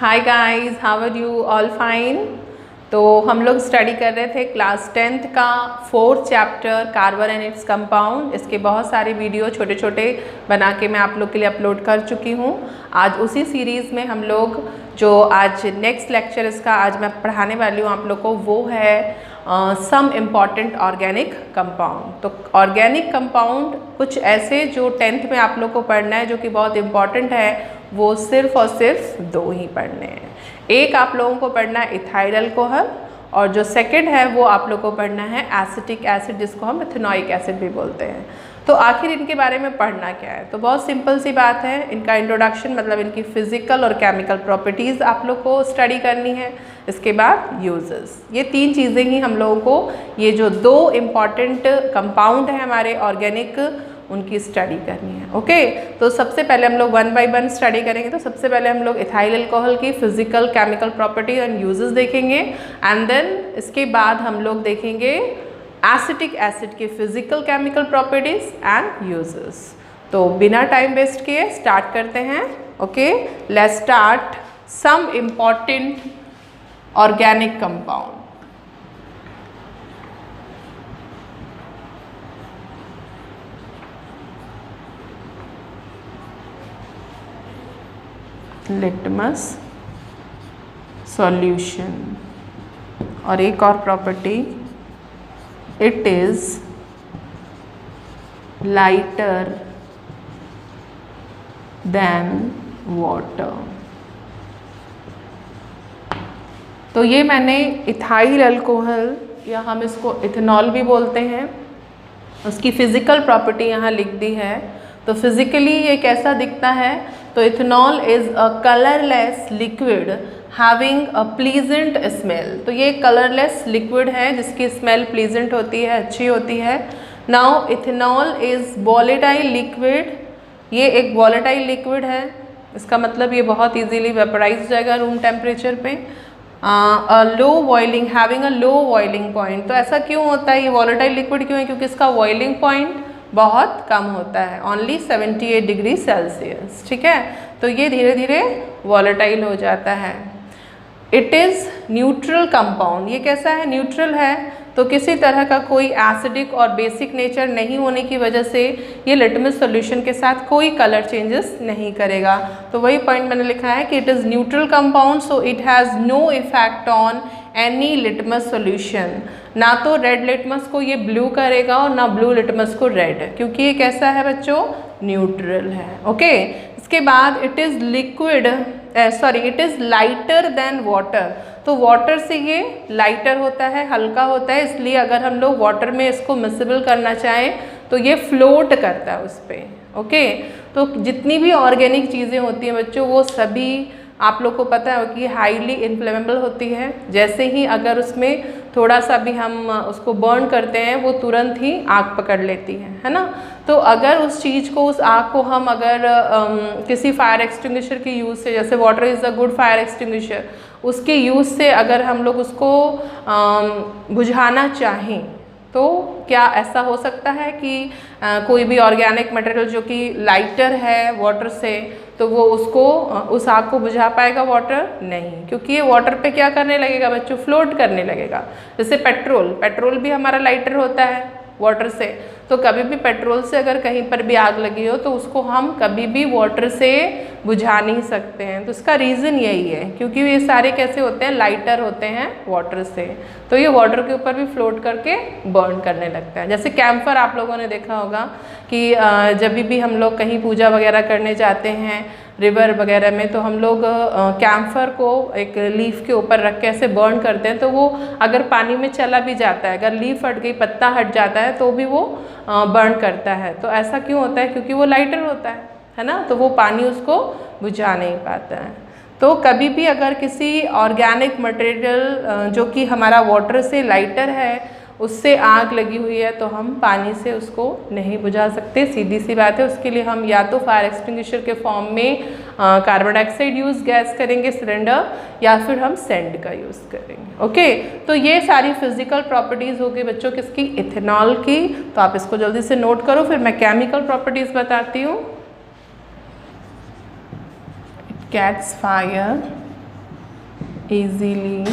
Hi guys, how are you? All fine. तो हम लोग स्टडी कर रहे थे क्लास 10th का 4th chapter carbon and its compound. इसके बहुत सारे वीडियो छोटे छोटे बना के मैं आप लोग के लिए अपलोड कर चुकी हूँ। आज उसी सीरीज़ में हम लोग जो आज नेक्स्ट लेक्चर इसका आज मैं पढ़ाने वाली हूँ आप लोग को, वो है सम इम्पॉर्टेंट ऑर्गेनिक कंपाउंड। तो ऑर्गेनिक कंपाउंड कुछ ऐसे जो 10th में आप लोग को पढ़ना है, जो कि बहुत इम्पॉर्टेंट है। वो सिर्फ और सिर्फ दो ही पढ़ने हैं। एक आप लोगों को पढ़ना है इथाइल अल्कोहल, और जो सेकंड है वो आप लोगों को पढ़ना है एसिटिक एसिड, जिसको हम इथेनोइक एसिड भी बोलते हैं। तो आखिर इनके बारे में पढ़ना क्या है? तो बहुत सिंपल सी बात है। इनका इंट्रोडक्शन मतलब इनकी फिजिकल और केमिकल प्रॉपर्टीज़ आप लोग को स्टडी करनी है। इसके बाद यूजेस, ये तीन चीज़ें ही हम लोगों को, ये जो दो इम्पॉर्टेंट कंपाउंड हैं हमारे ऑर्गेनिक, उनकी स्टडी करनी है। ओके, तो सबसे पहले हम लोग 1 by 1 स्टडी करेंगे। तो सबसे पहले हम लोग इथाइल अल्कोहल की physical chemical property and uses देखेंगे, एंड देन इसके बाद हम लोग देखेंगे एसिटिक एसिड की physical chemical properties and uses. तो बिना टाइम वेस्ट किए स्टार्ट करते हैं। Okay, let's start some important organic compound. Litmus solution, और एक और property, it is lighter than water. तो ये मैंने इथाइल अल्कोहल, या हम इसको इथेनॉल भी बोलते हैं, उसकी फिजिकल प्रॉपर्टी यहाँ लिख दी है। तो फिजिकली ये कैसा दिखता है? तो ethanol is a colourless liquid having a pleasant smell. तो ये कलरलेस लिक्विड है जिसकी स्मेल प्लीजेंट होती है, अच्छी होती है। Now ethanol is volatile liquid, ये एक वॉलेटाइल लिक्विड है। इसका मतलब ये बहुत इजीली वेपराइज हो जाएगा रूम टेम्परेचर पे। Low boiling, having a low boiling point. तो ऐसा क्यों होता है? ये वॉलेटाइल लिक्विड क्यों है? क्योंकि इसका बॉइलिंग पॉइंट बहुत कम होता है, ओनली 78 डिग्री सेल्सियस। ठीक है, तो ये धीरे धीरे वॉलेटाइल हो जाता है। इट इज़ न्यूट्रल कंपाउंड, ये कैसा है? न्यूट्रल है। तो किसी तरह का कोई एसिडिक और बेसिक नेचर नहीं होने की वजह से ये लिटमस सॉल्यूशन के साथ कोई कलर चेंजेस नहीं करेगा। तो वही पॉइंट मैंने लिखा है कि it is neutral compound, so it has no effect on any litmus solution. ना तो रेड लिटमस को ये ब्लू करेगा और ना ब्लू लिटमस को रेड, क्योंकि ये कैसा है बच्चों? न्यूट्रल है। ओके, इसके बाद it is liquid, sorry, it is lighter than water. तो वाटर से ये लाइटर होता है, हल्का होता है, इसलिए अगर हम लोग वाटर में इसको मिक्सिबल करना चाहें तो ये फ्लोट करता है उस पर। ओके, तो जितनी भी ऑर्गेनिक चीज़ें होती हैं बच्चों, वो सभी आप लोग को पता है कि हाईली इन्फ्लेमेबल होती है। जैसे ही अगर उसमें थोड़ा सा भी हम उसको बर्न करते हैं, वो तुरंत ही आग पकड़ लेती है ना। तो अगर उस चीज़ को, उस आग को हम अगर किसी फायर एक्सटिंग्विशर के यूज़ से, जैसे water is a good fire extinguisher, उसके यूज़ से अगर हम लोग उसको बुझाना चाहें, तो क्या ऐसा हो सकता है कि कोई भी ऑर्गेनिक मटेरियल जो कि लाइटर है वाटर से, तो वो उसको, उस आग को बुझा पाएगा? वाटर नहीं, क्योंकि ये वाटर पे क्या करने लगेगा बच्चों? फ्लोट करने लगेगा। जैसे पेट्रोल भी हमारा लाइटर होता है वाटर से। तो कभी भी पेट्रोल से अगर कहीं पर भी आग लगी हो तो उसको हम कभी भी वाटर से बुझा नहीं सकते हैं। तो इसका रीज़न यही है, क्योंकि ये सारे कैसे होते हैं? लाइटर होते हैं वाटर से। तो ये वाटर के ऊपर भी फ्लोट करके बर्न करने लगता है। जैसे कैम्फर आप लोगों ने देखा होगा कि जब भी हम लोग कहीं पूजा वगैरह करने जाते हैं रिवर वगैरह में, तो हम लोग कैम्फर को एक लीफ के ऊपर रख के ऐसे बर्न करते हैं। तो वो अगर पानी में चला भी जाता है, अगर लीफ हट गई, पत्ता हट जाता है, तो भी वो बर्न करता है। तो ऐसा क्यों होता है? क्योंकि वो लाइटर होता है ना, तो वो पानी उसको बुझा नहीं पाता है। तो कभी भी अगर किसी ऑर्गेनिक मटेरियल जो कि हमारा वाटर से लाइटर है, उससे आग लगी हुई है, तो हम पानी से उसको नहीं बुझा सकते, सीधी सी बात है। उसके लिए हम या तो फायर एक्सटिंग्विशर के फॉर्म में कार्बन डाइऑक्साइड यूज़ गैस करेंगे सिलेंडर, या फिर हम सेंड का यूज़ करेंगे। ओके, तो ये सारी फिजिकल प्रॉपर्टीज़ हो गई बच्चों किसकी? इथेनॉल की। तो आप इसको जल्दी से नोट करो, फिर मैं केमिकल प्रॉपर्टीज़ बताती हूँ। It catches fire easily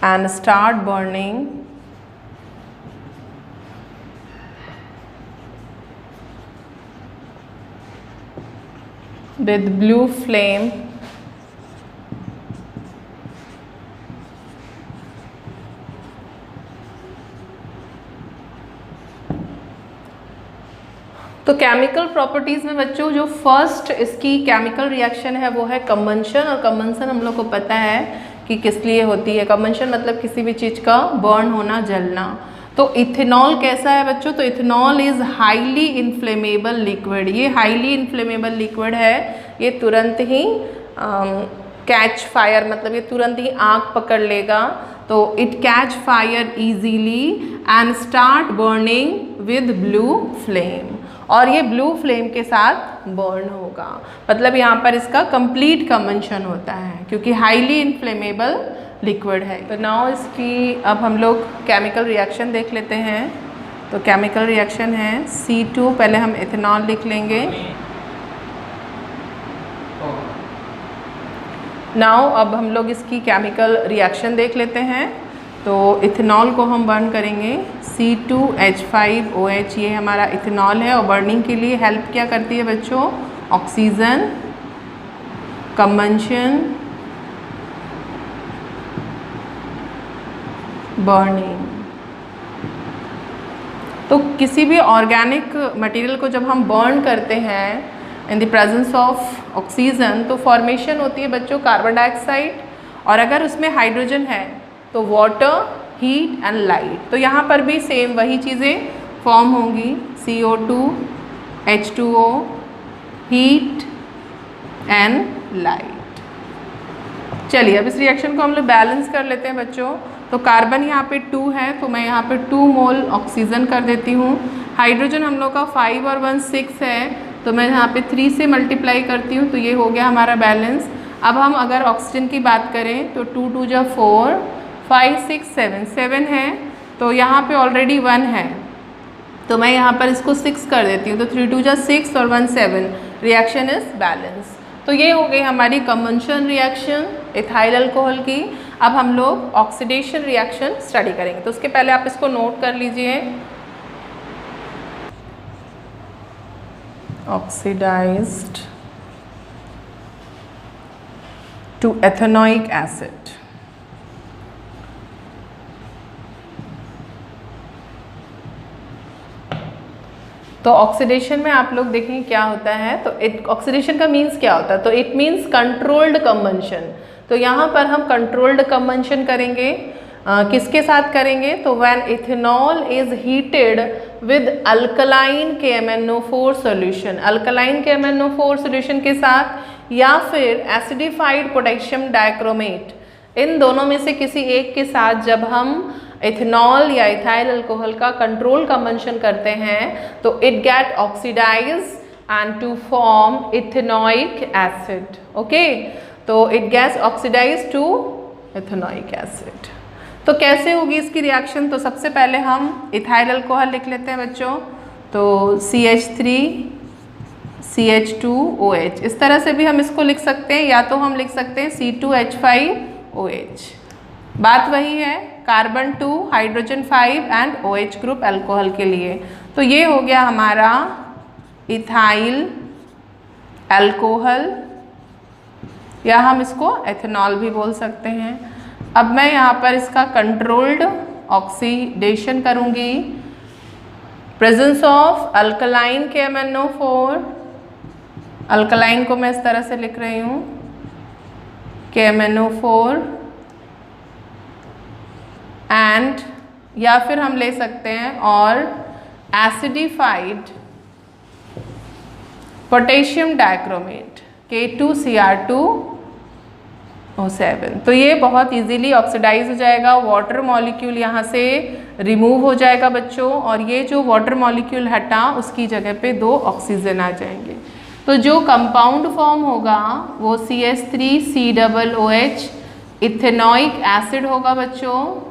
and start burning with blue flame तो केमिकल प्रॉपर्टीज़ में बच्चों जो फर्स्ट इसकी केमिकल रिएक्शन है वो है कंबंशन। और कंबंशन हम लोग को पता है कि किस लिए होती है। कंबंशन मतलब किसी भी चीज़ का बर्न होना, जलना। तो इथेनॉल कैसा है बच्चों? तो ethanol is highly inflammable liquid. ये हाईली इन्फ्लेमेबल लिक्विड है, ये तुरंत ही कैच फायर, मतलब ये तुरंत ही आग पकड़ लेगा। तो it catch fire easily and start burning with blue flame, और ये ब्लू फ्लेम के साथ बर्न होगा। मतलब यहाँ पर इसका कंप्लीट कंबंशन होता है क्योंकि हाईली इन्फ्लेमेबल लिक्विड है। तो नाउ इसकी अब हम लोग केमिकल रिएक्शन देख लेते हैं। तो केमिकल रिएक्शन है C2, पहले हम इथेनॉल लिख लेंगे। नाउ अब हम लोग इसकी केमिकल रिएक्शन देख लेते हैं। तो इथेनॉल को हम बर्न करेंगे C2H5OH, ये हमारा इथेनॉल है। और बर्निंग के लिए हेल्प क्या करती है बच्चों? Oxygen, combustion, burning. तो किसी भी ऑर्गेनिक मटेरियल को जब हम बर्न करते हैं in the presence of oxygen तो फॉर्मेशन होती है बच्चों कार्बन डाइऑक्साइड, और अगर उसमें हाइड्रोजन है तो वाटर, हीट एंड लाइट। तो यहाँ पर भी सेम वही चीज़ें फॉर्म होंगी, CO2, H2O, heat and light. चलिए अब इस रिएक्शन को हम लोग बैलेंस कर लेते हैं बच्चों। तो कार्बन यहाँ पे 2 है, तो मैं यहाँ पे 2 मोल ऑक्सीजन कर देती हूँ। हाइड्रोजन हम लोग का 5 और 1 6 है, तो मैं यहाँ पे 3 से मल्टीप्लाई करती हूँ, तो ये हो गया हमारा बैलेंस। अब हम अगर ऑक्सीजन की बात करें तो 2 2 जा 4, 5 6 7 7 है, तो यहाँ पे ऑलरेडी 1 है, तो मैं यहाँ पर इसको 6 कर देती हूँ। तो 3 2 जा 6 और 1 7, रिएक्शन इज बैलेंस। तो ये हो गई हमारी कंबंशन रिएक्शन इथाइल अल्कोहल की। अब हम लोग ऑक्सीडेशन रिएक्शन स्टडी करेंगे, तो उसके पहले आप इसको नोट कर लीजिए। Oxidised to ethanoic acid. तो ऑक्सीडेशन में आप लोग देखें क्या होता है। तो ऑक्सीडेशन का मीन्स क्या होता है? तो इट मीन्स कंट्रोल्ड कंबंशन। तो यहाँ पर हम कंट्रोल्ड कंबंशन करेंगे। किसके साथ करेंगे? तो when ethanol is heated with alkaline KMnO4 solution, alkaline KMnO4 solution के साथ, या फिर एसिडिफाइड पोटेशियम डाइक्रोमेट, इन दोनों में से किसी एक के साथ जब हम इथेनॉल या इथाइल अल्कोहल का कंट्रोल कंबंशन करते हैं तो it get oxidise and to form ethanoic acid. Okay, तो it gets oxidise to ethanoic acid. तो कैसे होगी इसकी रिएक्शन? तो सबसे पहले हम इथाइल अल्कोहल लिख लेते हैं बच्चों। तो CH3 CH2OH, इस तरह से भी हम इसको लिख सकते हैं, या तो हम लिख सकते हैं C2H5OH। बात वही है, carbon 2, hydrogen 5 and OH group alcohol के लिए। तो ये हो गया हमारा इथाइल अल्कोहल, या हम इसको एथेनॉल भी बोल सकते हैं। अब मैं यहाँ पर इसका कंट्रोल्ड ऑक्सीडेशन करूँगी। Presence of alkaline KMnO4, alkaline को मैं इस तरह से लिख रही हूँ KMnO4, एंड या फिर हम ले सकते हैं और एसिडिफाइड पोटेशियम डाइक्रोमेट K2Cr2O7। तो ये बहुत इजीली ऑक्सीडाइज हो जाएगा, वाटर मॉलिक्यूल यहाँ से रिमूव हो जाएगा बच्चों, और ये जो वाटर मॉलिक्यूल हटा उसकी जगह पे 2 ऑक्सीजन आ जाएंगे। तो जो कंपाउंड फॉर्म होगा वो CH3COOH इथेनोइक एसिड होगा बच्चों,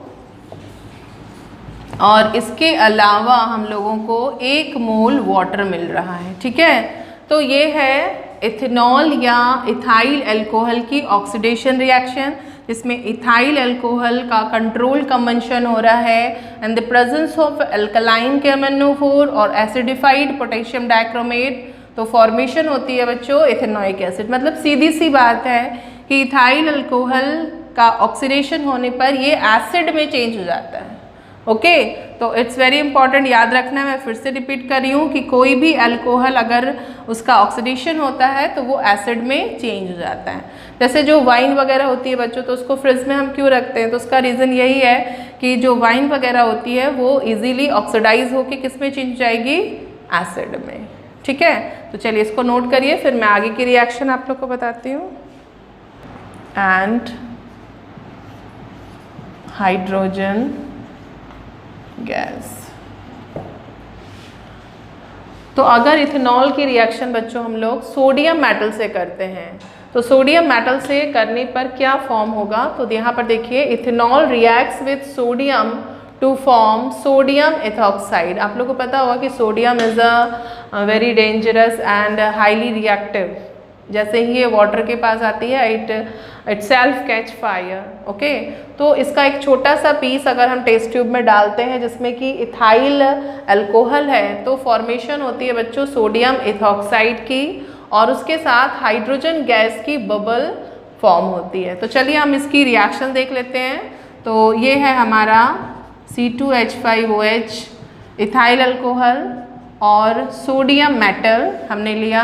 और इसके अलावा हम लोगों को 1 मोल वाटर मिल रहा है। ठीक है, तो ये है इथेनॉल या इथाइल अल्कोहल की ऑक्सीडेशन रिएक्शन, जिसमें इथाइल अल्कोहल का कंट्रोल कंबंशन हो रहा है and the presence of alkaline KMnO4 और एसिडिफाइड पोटेशियम डाइक्रोमेट, तो फॉर्मेशन होती है बच्चों इथेनोइक एसिड। मतलब सीधी सी बात है कि इथाइल अल्कोहल का ऑक्सीडेशन होने पर ये एसिड में चेंज हो जाता है। ओके, तो इट्स वेरी इंपॉर्टेंट, याद रखना है। मैं फिर से रिपीट कर रही हूँ कि कोई भी अल्कोहल अगर उसका ऑक्सीडेशन होता है तो वो एसिड में चेंज हो जाता है। जैसे जो वाइन वगैरह होती है बच्चों, तो उसको फ्रिज में हम क्यों रखते हैं? तो उसका रीज़न यही है कि जो वाइन वगैरह होती है वो इजीली ऑक्सीडाइज होकर किस में चेंज जाएगी? एसिड में। ठीक है, तो चलिए इसको नोट करिए, फिर मैं आगे की रिएक्शन आप लोग को बताती हूँ। And hydrogen gas. तो अगर इथेनॉल की रिएक्शन बच्चों हम लोग सोडियम मेटल से करते हैं, तो सोडियम मेटल से करने पर क्या फॉर्म होगा? तो यहाँ पर देखिए, ethanol reacts with sodium to form sodium ethoxide. आप लोगों को पता होगा कि sodium is a very dangerous and highly reactive. जैसे ही ये वाटर के पास आती है itself catch fire. Okay, तो इसका एक छोटा सा पीस अगर हम टेस्ट ट्यूब में डालते हैं जिसमें कि इथाइल अल्कोहल है, तो फॉर्मेशन होती है बच्चों सोडियम एथॉक्साइड की, और उसके साथ हाइड्रोजन गैस की बबल फॉर्म होती है। तो चलिए हम इसकी रिएक्शन देख लेते हैं। तो ये है हमारा C2H5OH इथाइल अल्कोहल और सोडियम मेटल हमने लिया।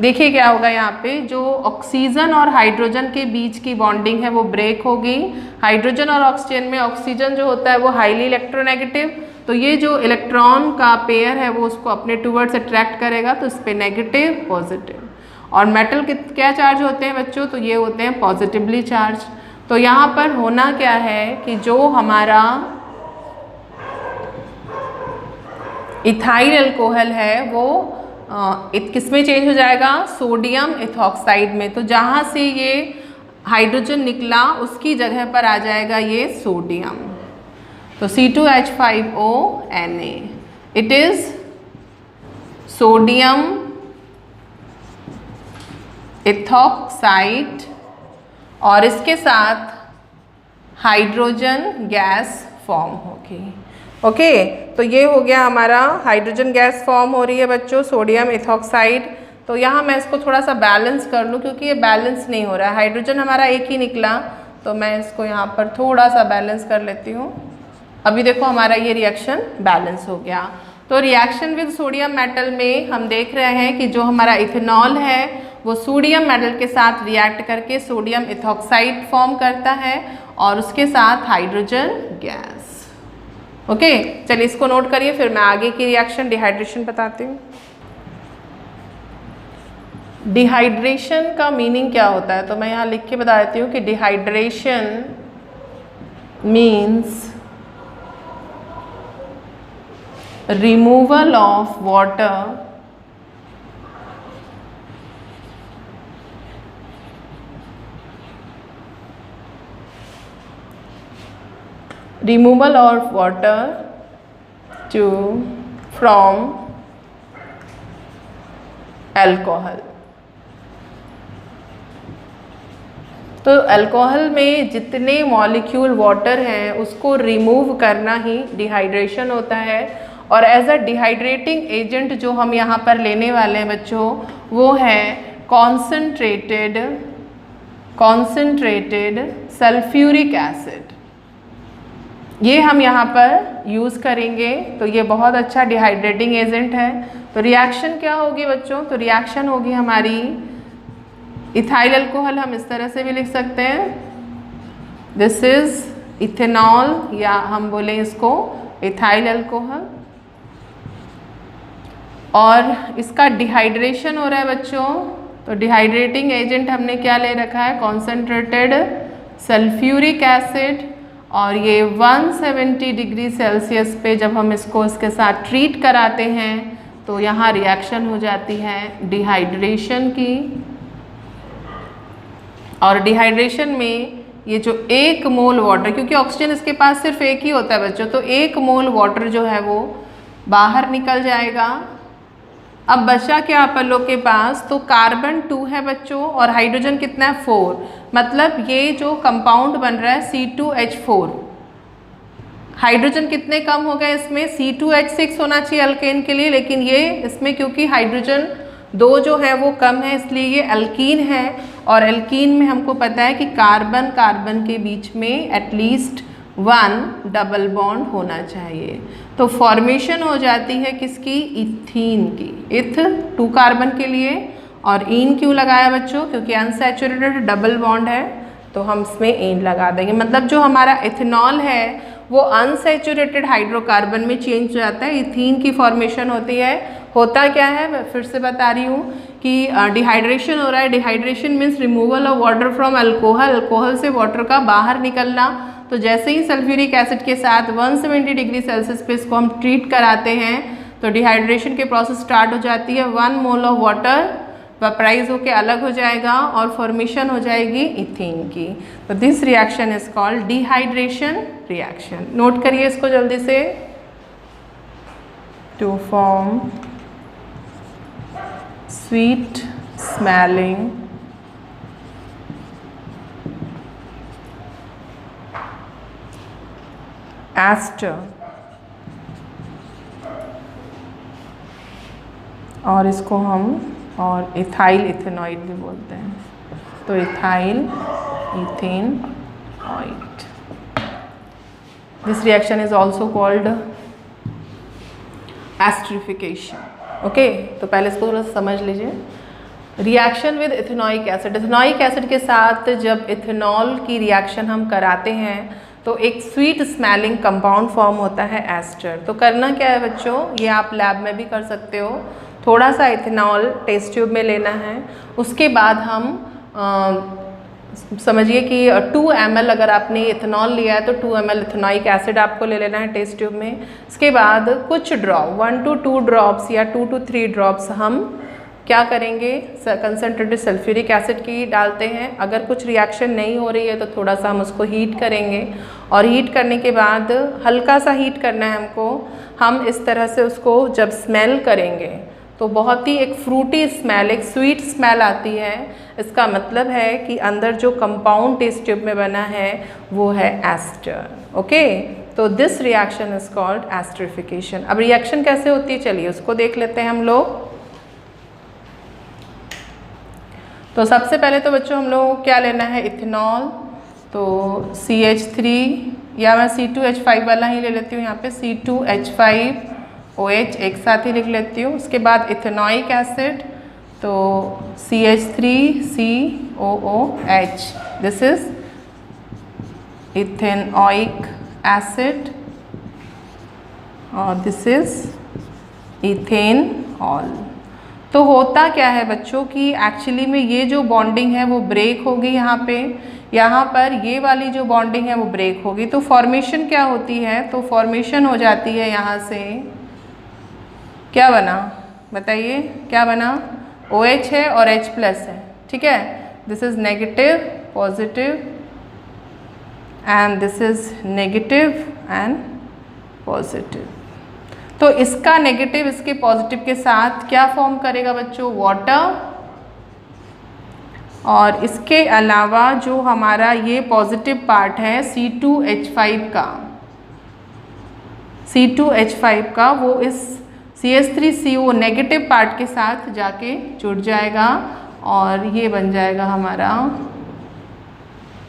देखिए क्या होगा, यहाँ पे जो ऑक्सीजन और हाइड्रोजन के बीच की बॉन्डिंग है वो ब्रेक होगी। हाइड्रोजन और ऑक्सीजन में ऑक्सीजन जो होता है वो हाईली इलेक्ट्रोनेगेटिव, तो ये जो इलेक्ट्रॉन का पेयर है वो उसको अपने टूवर्ड्स अट्रैक्ट करेगा, तो इस पर नेगेटिव पॉजिटिव। और मेटल के क्या चार्ज होते हैं बच्चों? तो ये होते हैं पॉजिटिवली चार्ज। तो यहाँ पर होना क्या है कि जो हमारा इथाइल अल्कोहल है वो किस में चेंज हो जाएगा? सोडियम एथॉक्साइड में। तो जहाँ से ये हाइड्रोजन निकला उसकी जगह पर आ जाएगा ये सोडियम, तो C2H5ONa। It is sodium ethoxide और इसके साथ हाइड्रोजन गैस फॉर्म होगी। ओके, तो ये हो गया हमारा हाइड्रोजन गैस फॉर्म हो रही है बच्चों, सोडियम एथॉक्साइड। तो यहाँ मैं इसको थोड़ा सा बैलेंस कर लूँ क्योंकि ये बैलेंस नहीं हो रहा है। हाइड्रोजन हमारा एक ही निकला, तो मैं इसको यहाँ पर थोड़ा सा बैलेंस कर लेती हूँ। अभी देखो हमारा ये रिएक्शन बैलेंस हो गया। तो रिएक्शन विद सोडियम मेटल में हम देख रहे हैं कि जो हमारा इथेनॉल है वो सोडियम मेटल के साथ रिएक्ट करके सोडियम एथॉक्साइड फॉर्म करता है और उसके साथ हाइड्रोजन गैस। ओके, चलिए इसको नोट करिए, फिर मैं आगे की रिएक्शन डिहाइड्रेशन बताती हूँ। डिहाइड्रेशन का मीनिंग क्या होता है? तो मैं यहाँ लिख के बता देती हूँ कि dehydration means removal of water from alcohol। तो अल्कोहल में जितने मॉलिक्यूल वाटर हैं उसको रिमूव करना ही डिहाइड्रेशन होता है। और एज अ डिहाइड्रेटिंग एजेंट जो हम यहाँ पर लेने वाले हैं बच्चों वो है कॉन्सेंट्रेटेड सल्फ्यूरिक एसिड। ये हम यहाँ पर यूज़ करेंगे, तो ये बहुत अच्छा डिहाइड्रेटिंग एजेंट है। तो रिएक्शन क्या होगी बच्चों? तो रिएक्शन होगी हमारी इथाइल अल्कोहल, हम इस तरह से भी लिख सकते हैं, दिस इज इथेनॉल, या हम बोलें इसको इथाइल अल्कोहल। और इसका डिहाइड्रेशन हो रहा है बच्चों, तो डिहाइड्रेटिंग एजेंट हमने क्या ले रखा है? Concentrated sulphuric acid. और ये 170 डिग्री सेल्सियस पे जब हम इसको इसके साथ ट्रीट कराते हैं तो यहाँ रिएक्शन हो जाती है डिहाइड्रेशन की। और डिहाइड्रेशन में ये जो 1 मोल वाटर, क्योंकि ऑक्सीजन इसके पास सिर्फ एक ही होता है बच्चों, तो 1 मोल वाटर जो है वो बाहर निकल जाएगा अब बचा क्या अपन लोग के पास, तो कार्बन 2 है बच्चों और हाइड्रोजन कितना है 4, मतलब ये जो कंपाउंड बन रहा है C2H4, हाइड्रोजन कितने कम हो गए इसमें, C2H6 होना चाहिए अल्केन के लिए, लेकिन ये इसमें क्योंकि हाइड्रोजन 2 जो है वो कम है इसलिए ये अल्कीन है। और अल्कीन में हमको पता है कि कार्बन कार्बन के बीच में एटलीस्ट 1 डबल बॉन्ड होना चाहिए, तो फॉर्मेशन हो जाती है किसकी, इथीन की, इथ 2 कार्बन के लिए। और इन क्यों लगाया बच्चों, क्योंकि अनसैचुरेटेड डबल बॉन्ड है तो हम इसमें इन लगा देंगे, मतलब जो हमारा इथेनॉल है वो अनसैचुरेटेड हाइड्रोकार्बन में चेंज हो जाता है, इथीन की फॉर्मेशन होती है। होता क्या है, मैं फिर से बता रही हूँ कि डिहाइड्रेशन हो रहा है। Dehydration means removal of water from alcohol, alcohol से वाटर का बाहर निकलना। तो जैसे ही सल्फ्यूरिक एसिड के साथ 170 डिग्री सेल्सियस पे इसको हम ट्रीट कराते हैं तो डिहाइड्रेशन के प्रोसेस स्टार्ट हो जाती है, 1 मोल ऑफ वाटर वेपराइज होके अलग हो जाएगा और फॉर्मेशन हो जाएगी इथीन की। तो this reaction is called dehydration reaction. Note करिए इसको जल्दी से, to form sweet smelling ester, और इसको हम और इथाइल इथेनॉइड भी बोलते हैं, तो ethyl ethanoid. This reaction is also called esterification. Okay, तो पहले इसको थोड़ा समझ लीजिए। Reaction with ethanoic acid, ethanoic acid के साथ जब इथेनॉल की रिएक्शन हम कराते हैं तो एक स्वीट स्मेलिंग कंपाउंड फॉर्म होता है एस्टर। तो करना क्या है बच्चों, ये आप लैब में भी कर सकते हो। थोड़ा सा इथेनॉल टेस्ट ट्यूब में लेना है, उसके बाद हम समझिए कि 2 ml अगर आपने इथेनॉल लिया है तो 2 ml इथेनॉइक एसिड आपको ले लेना है टेस्ट ट्यूब में। इसके बाद कुछ ड्रॉप 1 to 2 ड्रॉप्स या 2 to 3 ड्रॉप्स हम क्या करेंगे, कंसनट्रेटेड सल्फ्यूरिक एसिड की डालते हैं। अगर कुछ रिएक्शन नहीं हो रही है तो थोड़ा सा हम उसको हीट करेंगे, और हीट करने के बाद हल्का सा हीट करना है हमको। हम इस तरह से उसको जब स्मेल करेंगे तो बहुत ही एक फ्रूटी स्मेल, एक स्वीट स्मेल आती है। इसका मतलब है कि अंदर जो कंपाउंड टेस्ट ट्यूब में बना है वो है एस्टर। ओके, तो this reaction is called esterification. अब रिएक्शन कैसे होती है चलिए उसको देख लेते हैं हम लोग। तो सबसे पहले तो बच्चों हम लोग क्या लेना है, इथेनॉल, तो CH3 या मैं C2H5 वाला ही ले लेती हूँ, यहाँ पे C2H5OH एक साथ ही लिख लेती हूँ। उसके बाद इथेनॉइक एसिड, तो CH3COOH, this is ethanoic acid, और दिस इज इथेनॉल। तो होता क्या है बच्चों कि एक्चुअली में ये जो बॉन्डिंग है वो ब्रेक होगी, यहाँ पर ये वाली जो बॉन्डिंग है वो ब्रेक होगी। तो फॉर्मेशन क्या होती है, तो फॉर्मेशन हो जाती है यहाँ से, क्या बना बताइए, क्या बना, OH है और H+ है, ठीक है। This is negative positive and this is negative and positive. तो इसका नेगेटिव इसके पॉजिटिव के साथ क्या फॉर्म करेगा बच्चों, वाटर। और इसके अलावा जो हमारा ये पॉजिटिव पार्ट है C2H5 का, वो इस CH3CO नेगेटिव पार्ट के साथ जाके जुड़ जाएगा और ये बन जाएगा हमारा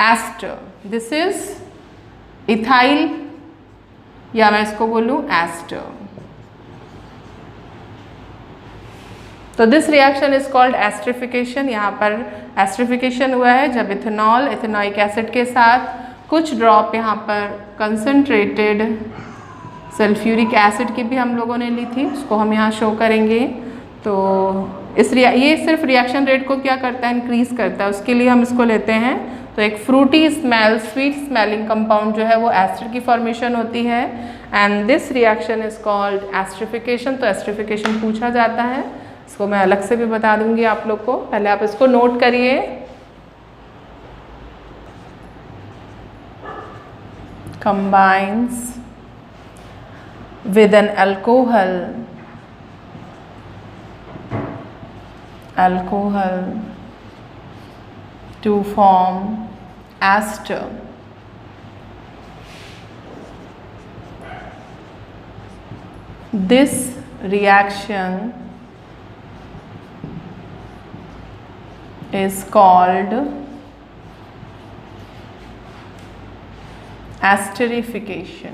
एस्टर। दिस इज इथाइल, या मैं इसको बोलूँ एस्टर। तो this reaction is called esterification. यहाँ पर एस्टरिफिकेशन हुआ है जब इथेनॉल इथेनॉइक एसिड के साथ कुछ ड्रॉप यहाँ पर कंसनट्रेटेड सल्फ्यूरिक एसिड की भी हम लोगों ने ली थी, उसको हम यहाँ शो करेंगे। तो ये सिर्फ रिएक्शन रेट को क्या करता है, इंक्रीज करता है, उसके लिए हम इसको लेते हैं। तो एक Frooti smell, sweet smelling compound जो है वो एस्टर की फॉर्मेशन होती है, and this reaction is called esterification. तो एस्टरिफिकेशन पूछा जाता है, इसको मैं अलग से भी बता दूंगी आप लोग को, पहले आप इसको नोट करिए। Combines with an alcohol alcohol to form ester. This reaction is called esterification.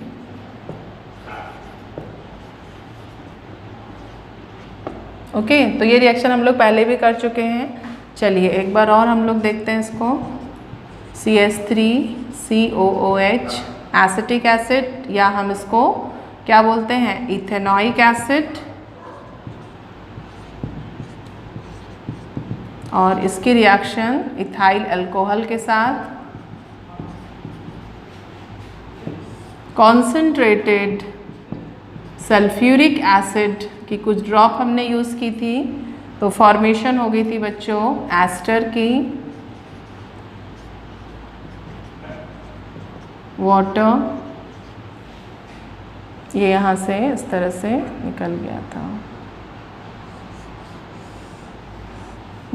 Okay तो ये रिएक्शन हम लोग पहले भी कर चुके हैं। चलिए एक बार और हम लोग देखते हैं इसको। CH3COOH एसिटिक एसिड, या हम इसको क्या बोलते हैं, इथेनॉइक एसिड, और इसकी रिएक्शन इथाइल अल्कोहल के साथ कॉन्सेंट्रेटेड सल्फ्यूरिक एसिड की कुछ ड्रॉप हमने यूज़ की थी, तो फॉर्मेशन हो गई थी बच्चों एस्टर की, वाटर ये यहाँ से इस तरह से निकल गया था,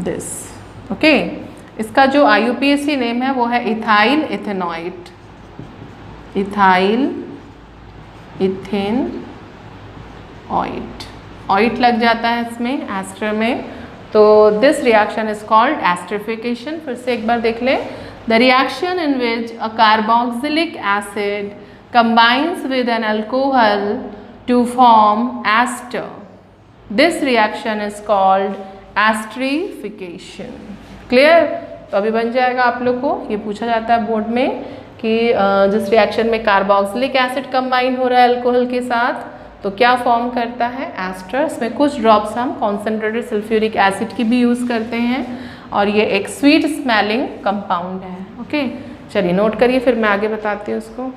दिस ओके। इसका जो IUPAC नेम है वो है इथाइल इथेनॉइट, इथाइल इथेन ऑइट, ऑइट लग जाता है इसमें एस्टर में, तो this reaction is called esterification. फिर से एक बार देख लें। The reaction in which a carboxylic acid combines with an alcohol to form ester. This reaction is called esterification. Clear? तो अभी बन जाएगा आप लोग को, ये पूछा जाता है बोर्ड में कि जिस रिएक्शन में कार्बोक्सिलिक एसिड कंबाइन हो रहा है अल्कोहल के साथ तो क्या फॉर्म करता है, एस्टर। इसमें कुछ ड्रॉप्स हम कॉन्सेंट्रेटेड सल्फ्यूरिक एसिड की भी यूज़ करते हैं और ये एक स्वीट स्मेलिंग कंपाउंड है। ओके चलिए नोट करिए, फिर मैं आगे बताती हूँ उसको।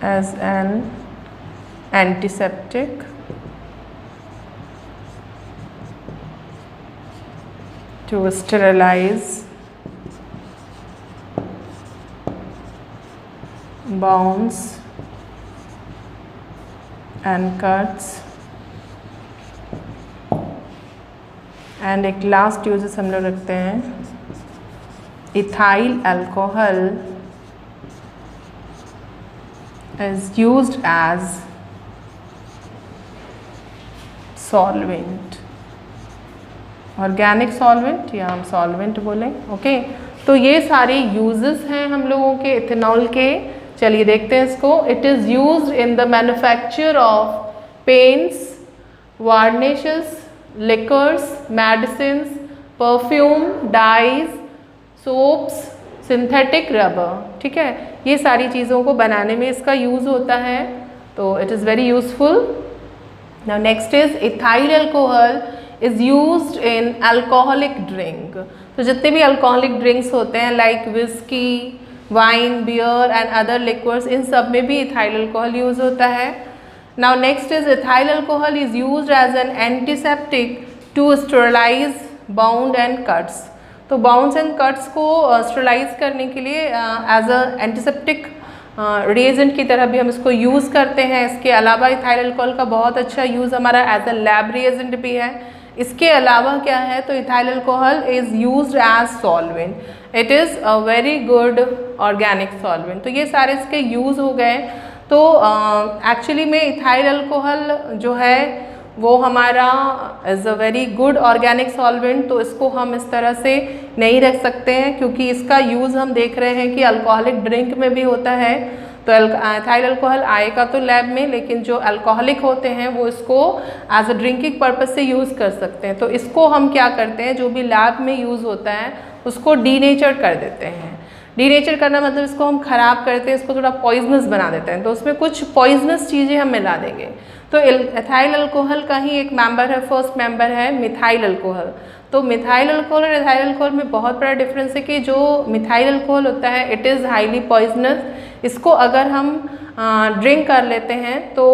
As an antiseptic, to sterilize wounds and cuts, and एक लास्ट यूजेस हम लोग रखते हैं, ethyl alcohol is used as solvent, organic solvent या हम सॉल्वेंट बोलें। ओके तो ये सारे यूजेस हैं हम लोगों के इथेनॉल के। चलिए देखते हैं इसको। It is used in the manufacture of paints, varnishes, liquors, medicines, perfume, dyes, soaps, synthetic rubber. ठीक है, ये सारी चीज़ों को बनाने में इसका यूज़ होता है, तो it is very useful. Now next is ethyl alcohol is used in alcoholic drink. तो जितने भी अल्कोहलिक ड्रिंक्स होते हैं like whisky, wine, beer and other liquors, इन सब में भी इथाइल अल्कोहल यूज़ होता है। Now next is ethyl alcohol is used as an antiseptic to sterilise wound and cuts. तो बाउंड्स एंड कट्स को स्टेरिलाइज करने के लिए एज अ एंटीसेप्टिक रिएजेंट की तरह भी हम इसको यूज़ करते हैं। इसके अलावा इथाइल अल्कोहल का बहुत अच्छा यूज़ हमारा एज अ लैब रिएजेंट भी है। इसके अलावा क्या है, तो ethyl alcohol is used as solvent. It is a very good organic solvent. तो ये सारे इसके यूज़ हो गए। तो एक्चुअली में इथाइल अल्कोहल जो है वो हमारा is a very good organic solvent. तो इसको हम इस तरह से नहीं रख सकते हैं क्योंकि इसका यूज़ हम देख रहे हैं कि अल्कोहलिक ड्रिंक में भी होता है। तो इथाइल अल्कोहल आएगा तो लैब में, लेकिन जो अल्कोहलिक होते हैं वो इसको एज अ ड्रिंकिंग पर्पस से यूज़ कर सकते हैं। तो इसको हम क्या करते हैं, जो भी लैब में यूज़ होता है उसको डीनेचर कर देते हैं। डीनेचर करना मतलब इसको हम ख़राब करते हैं, इसको थोड़ा पॉइजनस बना देते हैं। तो उसमें कुछ पॉइजनस चीज़ें हम मिला देंगे। तो इथाइल अल्कोहल का ही एक मेंबर है, फर्स्ट मेंबर है मिथाइल अल्कोहल। तो मिथाइल अल्कोहल और इथाइल अल्कोहल में बहुत बड़ा डिफरेंस है कि जो मिथाइल अल्कोहल होता है इट इज़ हाईली पॉइजनस। इसको अगर हम ड्रिंक कर लेते हैं तो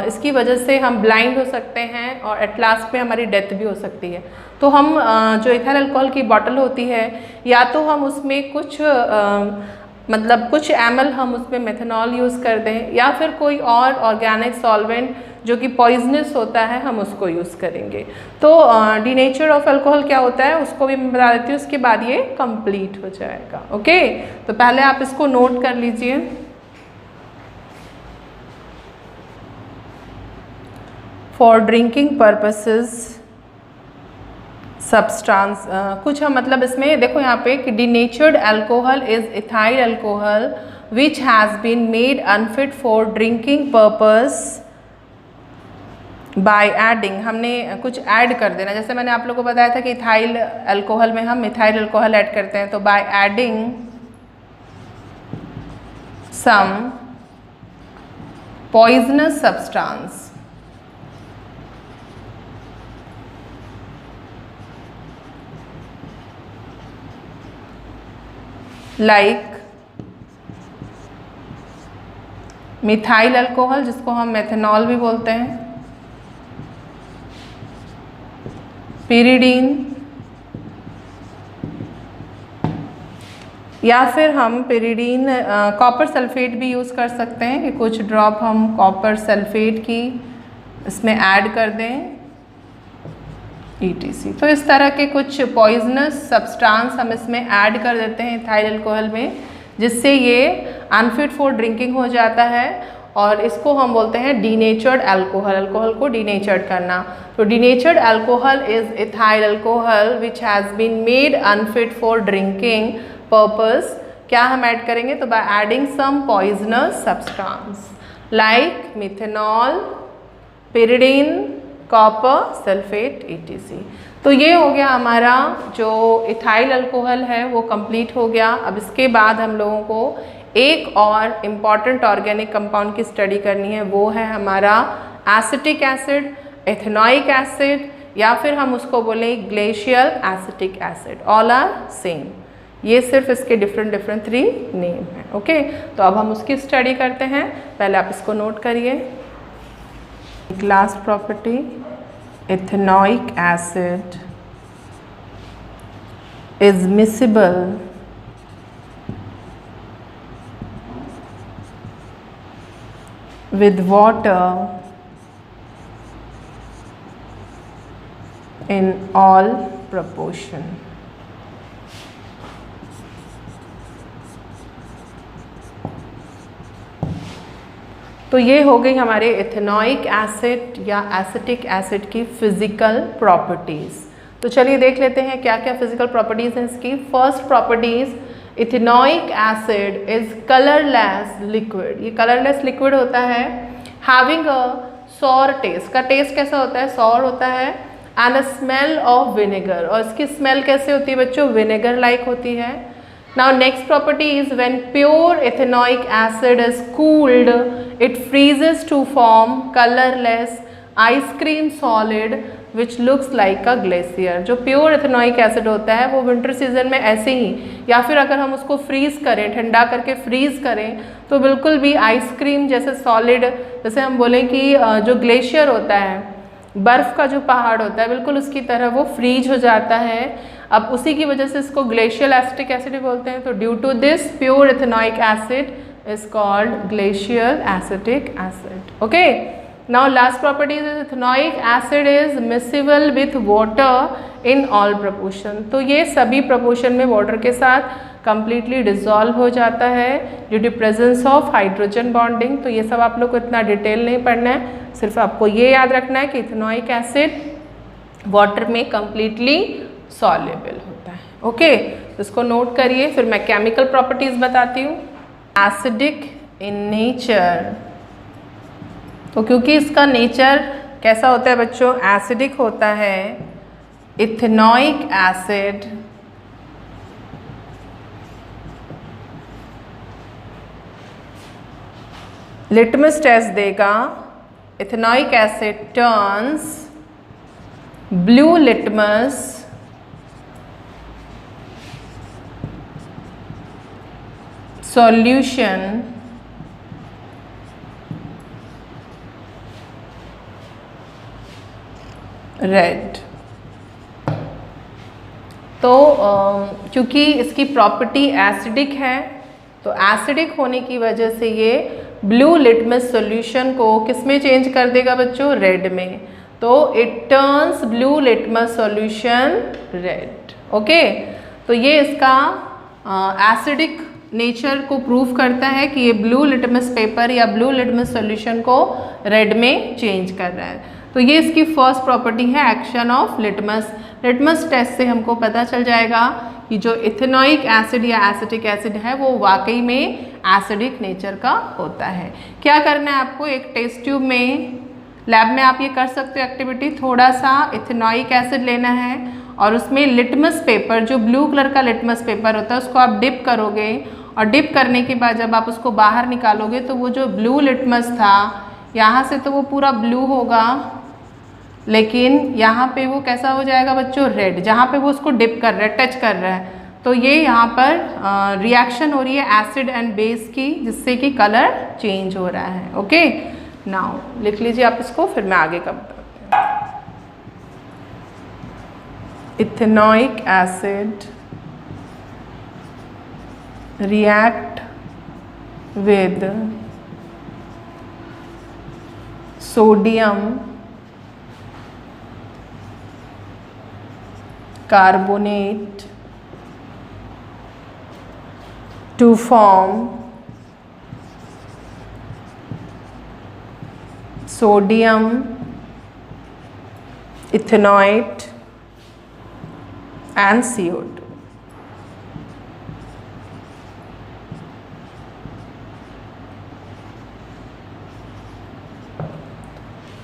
इसकी वजह से हम ब्लाइंड हो सकते हैं और एट लास्ट में हमारी डेथ भी हो सकती है। तो हम जो इथाइल अल्कोहल की बॉटल होती है या तो हम उसमें कुछ मतलब कुछ ml हम उसमें मेथनॉल यूज़ कर दें या फिर कोई और ऑर्गेनिक सॉल्वेंट जो कि पॉइजनस होता है हम उसको यूज़ करेंगे। तो डीनेचर ऑफ अल्कोहल क्या होता है उसको भी मैं बता देती हूँ, उसके बाद ये कंप्लीट हो जाएगा। ओके, तो पहले आप इसको नोट कर लीजिए। फॉर ड्रिंकिंग पर्पसेस सब्सटेंस, कुछ हम मतलब इसमें देखो यहाँ पे कि denatured alcohol is ethyl alcohol which has been made unfit for drinking purpose by adding. हमने कुछ ऐड कर देना, जैसे मैंने आप लोगों को बताया था कि इथाइल अल्कोहल में हम मिथाइल अल्कोहल ऐड करते हैं, तो by adding some poisonous substance like methyl alcohol, जिसको हम मेथनॉल भी बोलते हैं, पिरिडीन, या फिर हम पिरिडीन कॉपर सल्फेट भी यूज़ कर सकते हैं कि कुछ ड्रॉप हम कॉपर सल्फेट की इसमें ऐड कर दें ETC। तो इस तरह के कुछ पॉइजनस सब्सटेंस हम इसमें ऐड कर देते हैं इथाइल अल्कोहल में, जिससे ये अनफिट फॉर ड्रिंकिंग हो जाता है और इसको हम बोलते हैं डीनेचर्ड अल्कोहल, अल्कोहल को डीनेचर्ड करना। तो denatured alcohol is ethyl alcohol which has been made unfit for drinking purpose. क्या हम ऐड करेंगे, तो by adding some poisonous substance like methanol, pyridine, copper sulphate ETC। तो ये हो गया हमारा जो इथाइल अल्कोहल है वो कंप्लीट हो गया। अब इसके बाद हम लोगों को एक और इम्पॉर्टेंट ऑर्गेनिक कंपाउंड की स्टडी करनी है, वो है हमारा एसिटिक एसिड, एथेनोइक एसिड, या फिर हम उसको बोलें glacial acetic acid, all are same. ये सिर्फ इसके डिफरेंट 3 नेम हैं। ओके, तो अब हम उसकी स्टडी करते हैं, पहले आप इसको नोट करिए। Last property, ethanoic acid is miscible with water in all proportion। तो ये हो गई हमारे इथेनोइक एसिड या एसिटिक एसिड की फिजिकल प्रॉपर्टीज़। तो चलिए देख लेते हैं क्या क्या फिजिकल प्रॉपर्टीज़ हैं इसकी। First properties, ethanoic acid is colourless liquid. ये कलरलेस लिक्विड होता है, हैविंग अ सॉर टेस्ट। का टेस्ट कैसा होता है, सॉर होता है, and a smell of vinegar. और इसकी स्मेल कैसे होती है बच्चों, विनेगर लाइक होती है। Now next property is when pure ethanoic acid is cooled, it freezes to form colorless ice cream solid which looks like a glacier। जो pure ethanoic acid होता है वो विंटर सीजन में ऐसे ही, या फिर अगर हम उसको फ्रीज़ करें, ठंडा करके फ्रीज़ करें, तो बिल्कुल भी आइसक्रीम जैसे सॉलिड, जैसे हम बोलें कि जो ग्लेशियर होता है, बर्फ़ का जो पहाड़ होता है, बिल्कुल उसकी तरह वो फ्रीज हो जाता है। अब उसी की वजह से इसको ग्लेशियल एसिटिक एसिड भी बोलते हैं। तो due to this pure ethanoic acid is called glacial acetic acid. Okay, now last property is ethanoic acid is miscible with water in all proportion. तो ये सभी प्रपोर्शन में वाटर के साथ कंप्लीटली डिजॉल्व हो जाता है due to presence of hydrogen bonding. तो ये सब आप लोग को इतना डिटेल नहीं पढ़ना है, सिर्फ आपको ये याद रखना है कि इथेनोइक एसिड वाटर में कंप्लीटली सॉल्युबल होता है। ओके, तो इसको नोट करिए, फिर मैं केमिकल प्रॉपर्टीज़ बताती हूँ। एसिडिक इन नेचर, तो क्योंकि इसका नेचर कैसा होता है बच्चों, एसिडिक होता है, इथेनोइक एसिड लिटमस टेस्ट देगा, ethanoic asset turns blue litmus solution red. तो क्योंकि इसकी प्रॉपर्टी एसिडिक है, तो एसिडिक होने की वजह से ये ब्लू लिटमस सॉल्यूशन को किस में चेंज कर देगा बच्चों? रेड में। तो it turns blue litmus solution red. Okay, तो ये इसका एसिडिक नेचर को प्रूव करता है कि ये ब्लू लिटमस पेपर या ब्लू लिटमस सॉल्यूशन को रेड में चेंज कर रहा है। तो ये इसकी फर्स्ट प्रॉपर्टी है, action of litmus. Litmus test से हमको पता चल जाएगा कि जो इथेनॉइक एसिड या एसिटिक एसिड है वो वाकई में एसिडिक नेचर का होता है। क्या करना है आपको? एक टेस्ट ट्यूब में, लैब में आप ये कर सकते हो एक्टिविटी, थोड़ा सा इथेनॉइक एसिड लेना है और उसमें लिटमस पेपर, जो ब्लू कलर का लिटमस पेपर होता है, उसको आप डिप करोगे और डिप करने के बाद जब आप उसको बाहर निकालोगे तो वो जो ब्लू लिटमस था यहाँ से तो वो पूरा ब्लू होगा, लेकिन यहाँ पे वो कैसा हो जाएगा बच्चों? रेड, जहाँ पे वो उसको डिप कर रहा है, टच कर रहा है। तो ये यहाँ पर रिएक्शन हो रही है एसिड एंड बेस की, जिससे कि कलर चेंज हो रहा है। ओके, नाउ लिख लीजिए आप इसको, फिर मैं आगे का बताती हूँ। Ethanoic acid react with sodium carbonate to form sodium ethanoate and CO2।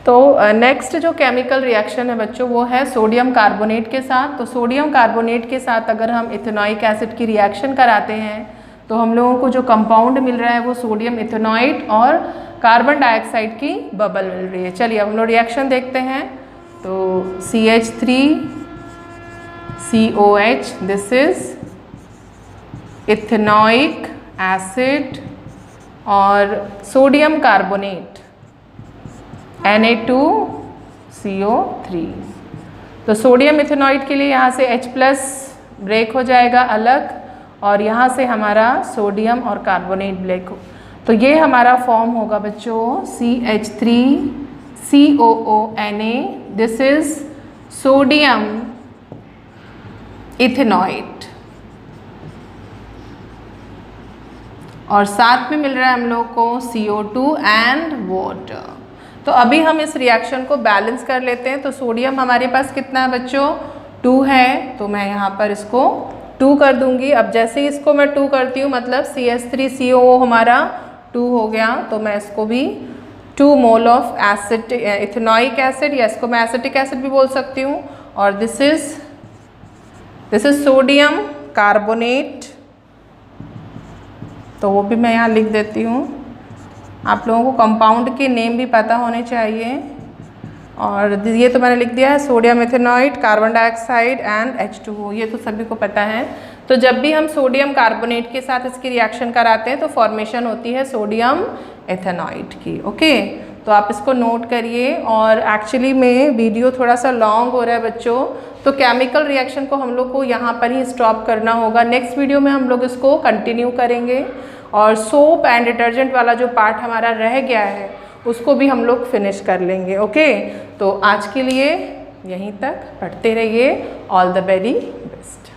तो नेक्स्ट जो केमिकल रिएक्शन है बच्चों वो है सोडियम कार्बोनेट के साथ। तो सोडियम कार्बोनेट के साथ अगर हम इथेनॉइक एसिड की रिएक्शन कराते हैं तो हम लोगों को जो कंपाउंड मिल रहा है वो सोडियम इथेनॉइट और कार्बन डाइऑक्साइड की बबल मिल रही है। चलिए अब हम लोग रिएक्शन देखते हैं। तो CH3COH, this is ethanoic acid और सोडियम कार्बोनेट Na2CO3। तो सोडियम इथेनॉइड के लिए यहाँ से H+ ब्रेक हो जाएगा अलग और यहाँ से हमारा सोडियम और कार्बोनेट ब्रेक हो। तो ये हमारा फॉर्म होगा बच्चों CH3COONA, this is sodium ethanoid और साथ में मिल रहा है हम लोग को CO2 एंड वाटर। तो अभी हम इस रिएक्शन को बैलेंस कर लेते हैं। तो सोडियम हमारे पास कितना है बच्चों? 2 है, तो मैं यहाँ पर इसको 2 कर दूंगी। अब जैसे ही इसको मैं 2 करती हूँ मतलब CH3COO हमारा 2 हो गया, तो मैं इसको भी 2 mole of acid ethanoic acid, या इसको मैं एसिटिक एसिड भी बोल सकती हूँ। और दिस इज सोडियम कार्बोनेट, तो वो भी मैं यहाँ लिख देती हूँ। आप लोगों को कंपाउंड के नेम भी पता होने चाहिए। और ये तो मैंने लिख दिया है sodium ethanoid, carbon dioxide and H2O, ये तो सभी को पता है। तो जब भी हम सोडियम कार्बोनेट के साथ इसकी रिएक्शन कराते हैं तो फॉर्मेशन होती है सोडियम इथेनॉइड की। ओके, तो आप इसको नोट करिए। और एक्चुअली में वीडियो थोड़ा सा लॉन्ग हो रहा है बच्चों, तो केमिकल रिएक्शन को हम लोग को यहाँ पर ही स्टॉप करना होगा। नेक्स्ट वीडियो में हम लोग इसको कंटिन्यू करेंगे और सोप एंड डिटर्जेंट वाला जो पार्ट हमारा रह गया है उसको भी हम लोग फिनिश कर लेंगे। ओके, तो आज के लिए यहीं तक, पढ़ते रहिए। All the very best.